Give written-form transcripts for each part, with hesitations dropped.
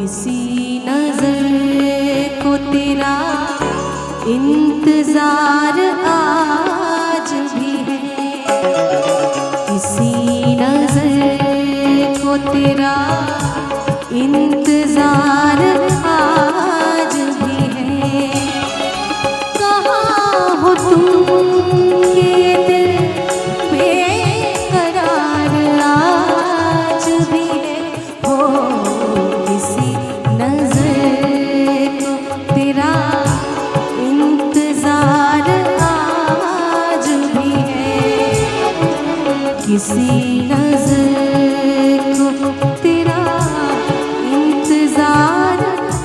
किसी नजर को तेरा इंतजार आज भी है, किसी नजर को तेरा इंतजार आज भी है। कहाँ हो तुम ये दिल बेकरार आज भी है, हो किसी नजर को तेरा इंतजार आज भी है, किसी नजर को तेरा इंतजार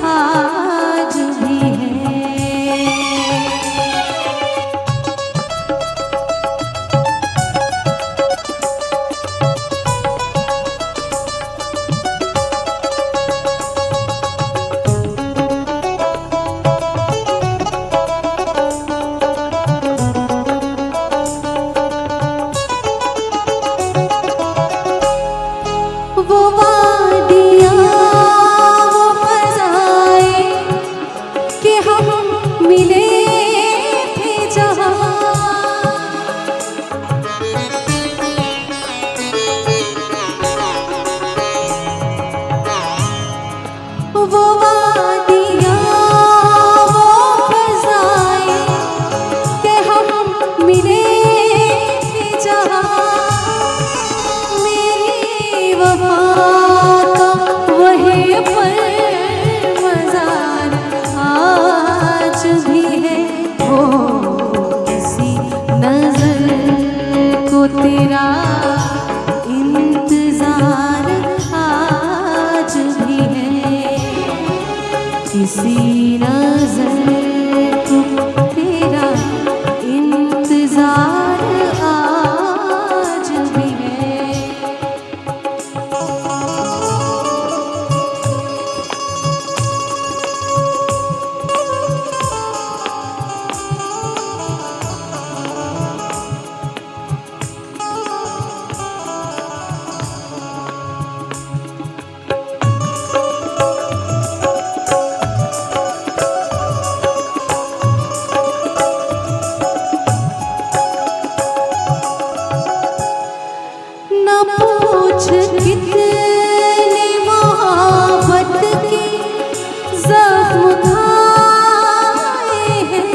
आज भी है। वो वादियाँ वो फज़ाएं कि हम मिले थे जहाँ, वो वादियाँ वो फज़ाएं कि हम मिले थे जहाँ, मेरी वफ़ा का वही पर मज़ार आज भी है, हो किसी नज़र को तेरा इंतजार आज भी है, किसी नज़र को तेरा इंतजार आज भी है। न पूछ कितने मोहब्बत के ज़ख्म खाए हैं,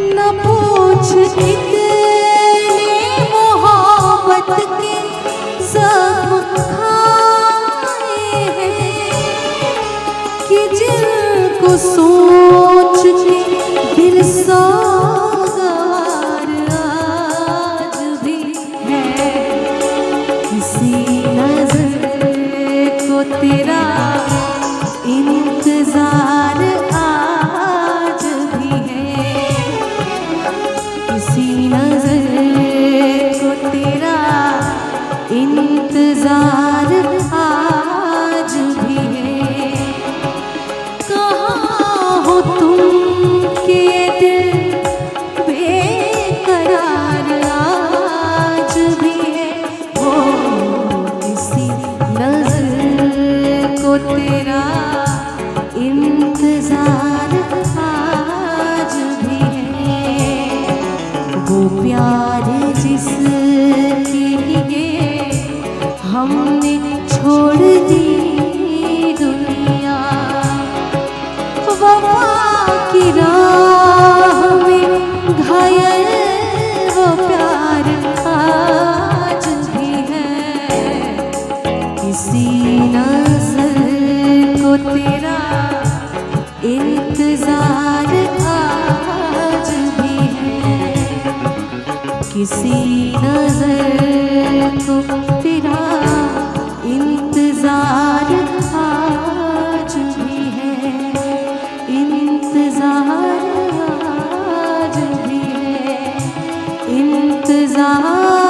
न पूछ कितने मोहब्बत के ज़ख्म खाए हैं, कि जिनको सोच के दिल सोगवार आज भी है, किसी नजर को तेरा इंतजार आज भी है, किसी नजर को तेरा इंतजार आज भी है। कहाँ हो तुम के दिल बेकरार आज भी है, हो किसी नजर को तेरा इंतजार आज भी है। वो प्यार जिसके लिए हमने छोड़ दी दुनिया, वफा की राह में घायल वो प्यार आज भी है, किसी नजर को तेरा इंतजार आज भी है, किसी नजर को तेरा इंतजार आज भी है, इंतजार आज भी है, इंतजार।